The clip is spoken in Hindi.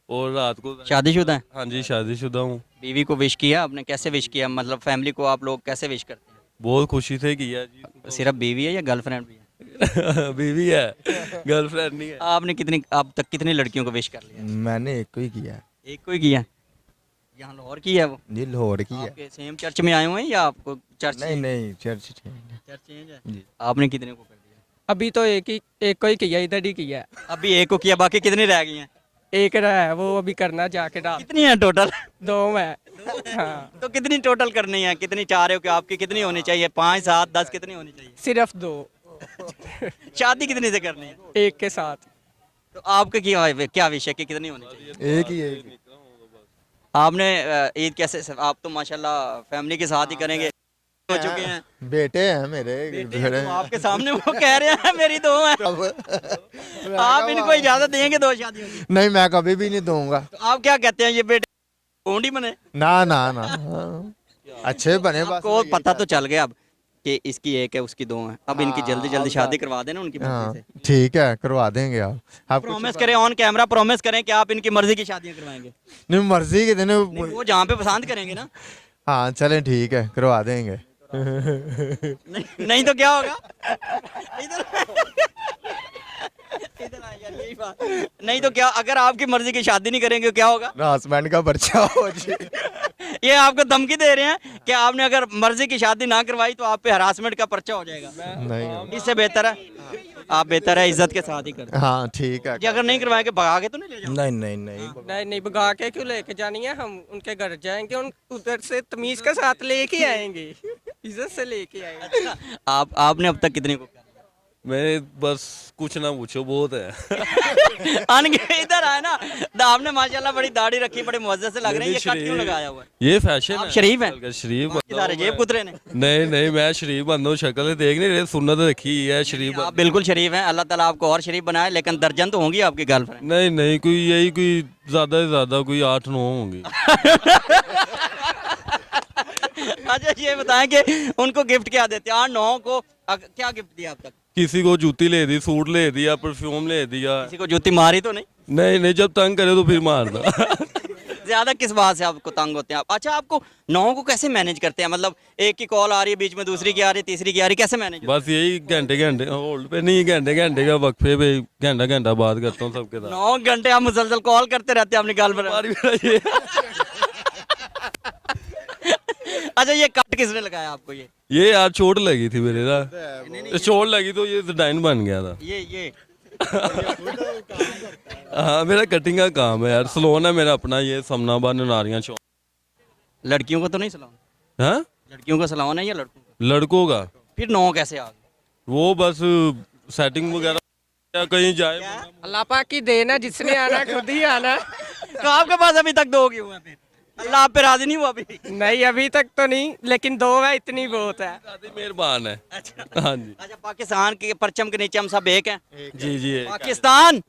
और रात को शादीशुदा है? हाँ जी शादीशुदा हूँ। बीवी को विश किया आपने? कैसे विश किया, मतलब फैमिली को आप लोग कैसे विश करते बहुत खुशी से किया जी। हैं? सिर्फ बीवी है या गर्लफ्रेंड भी है? बीवी है, गर्लफ्रेंड नहीं है। आपने कितनी, अब तक कितनी लड़कियों को विश कर लिया? मैंने एक को ही किया। एक को ही किया? यहाँ लाहौर की है वो? जी लाहौर की है। आपके सेम चर्च में आए हुए हैं या आपको चर्च नहीं नहीं चर्च चर्च चेंज है? जी। आपने कितने को कर दिया? अभी तो एक को ही किया, इधर ही किया। अभी एक को किया, बाकी कितनी रह गई हैं? एक रहा है, वो अभी करना जाके डाल। कितनी है टोटल? दो में। हाँ, तो कितनी टोटल करनी है? कितनी चाह रहे हो कि आपकी कितनी होनी चाहिए? 5, 7, 10 कितनी होनी चाहिए? सिर्फ दो। शादी कितनी से करनी है? एक के साथ। तो आपके क्या विषय की कितनी होनी चाहिए? एक ही एक। आपने ईद कैसे, आप तो माशाल्लाह फैमिली के साथ ही करेंगे, हो चुके हैं बेटे हैं मेरे। बेटे हैं, तो आपके सामने वो कह रहे हैं मेरी दो हैं। आप इनको इजाजत देंगे दो शादियों की? नहीं मैं कभी भी नहीं दूंगा। तो आप क्या कहते हैं, ये बेटे गोंडी बने? ना ना ना अच्छे बने बस। आपको पता तो चल गया अब कि इसकी एक है उसकी दो हैं, अब इनकी जल्दी जल्दी शादी करवा देना उनकी मर्जी हाँ से। ठीक है करवा देंगे आप प्रॉमिस करें ऑन कैमरा, प्रॉमिस करें कि आप इनकी मर्जी की शादियां करवाएंगे? नहीं मर्जी के दिन। नहीं, वो जहाँ पे पसंद करेंगे ना। हाँ चलें ठीक है करवा देंगे। नहीं तो क्या होगा? इधर इधर आ यार, यही बात। नहीं तो क्या, अगर आपकी मर्जी की शादी नहीं करेंगे क्या होगा? हस्बैंड का पर्चा हो जी। ये आपको धमकी दे रहे हैं कि आपने अगर मर्जी की शादी ना करवाई तो आप पे हरासमेंट का पर्चा हो जाएगा। नहीं इससे बेहतर है आप बेहतर है इज्जत के साथ ही कर दो। हाँ ठीक है। जी, अगर नहीं करवाएंगे भगा के तो नहीं ले जाओगे? नहीं नहीं नहीं नहीं नहीं, भगा के क्यों लेके जानी है? हम उनके घर जाएंगे, उन उधर से तमीज के साथ लेके आएंगे, इज्जत से लेके आएंगे। अच्छा, आपने अब तक कितने को कर मैं बस कुछ ना पूछो, बहुत है। लिया? अनगे इधर आए ना, तो आपने माशाल्लाह बड़ी दाढ़ी रखी, बड़े मौजे से लग रहे हैं। ये कट क्यों लगाया हुआ है? ये फैशन आप है। शरीफ हैं? आजकल शरीफ बाकी बंदा सारे हूँ जेब मैं। कुतरे ने। नहीं नहीं मैं शरीफ बंदा हूँ, शक्ल देख नहीं रहे, सुन्नत रखी है शरीफ आप बिल्कुल शरीफ हैं, अल्लाह ताला आपको और शरीफ बनाए, लेकिन दर्जन तो होंगी आपकी गर्लफ्रेंड। नहीं नहीं कोई यही कोई ज्यादा से ज्यादा कोई 8-9 होंगी। अच्छा ये बताएं कि उनको गिफ्ट क्या देते हैं? 8-9 को क्या गिफ्ट दिया अब तक? किसी को जूती ले दी, सूट ले दिया, परफ्यूम ले दिया। किसी को जूती मारी तो नहीं? नहीं नहीं जब तंग करे तो फिर मारना। ज्यादा किस बात से आपको तंग होते हैं आप? अच्छा, आपको 9 को कैसे मैनेज करते हैं? मतलब एक की कॉल आ रही है, बीच में दूसरी की आ रही है, तीसरी की आ रही है, कैसे मैनेज? बस यही घंटे घंटे होल्ड पे नहीं, घंटे घंटे का वक्फे पे घंटा घंटा बात करता हूँ सबके साथ। 9 घंटे आप मुसलसल कॉल करते रहते हैं अपनी गर्लफ्रेंड? हमारी मेरा ये अच्छा, ये कट किसने लगाया आपको? ये यार चोट लगी थी मेरे ना, चोट लगी तो ये डिजाइन बन गया था। ये हाँ मेरा कटिंग का काम है यार, सलोन है मेरा अपना, ये समनाबाद नारियां चौक। लड़कियों को तो नहीं सलाम? हाँ लड़कियों का सलाम है या लड़कों का? लड़कों का फिर 9 कैसे आ गए? वो बस सेटिंग वगैरह या कहीं जाए। अल्लाह पाक की देन है, जिसने आना खुद ही आना। तो आपके पास अभी तक 2 क्यों हैं फिर? अल्लाह आप पे राजी नहीं हुआ अभी? नहीं अभी तक तो नहीं, लेकिन दो है इतनी बहुत है। मेहरबान है। अच्छा हाँ जी अच्छा, पाकिस्तान के परचम के नीचे हम सब एक हैं। जी जी पाकिस्तान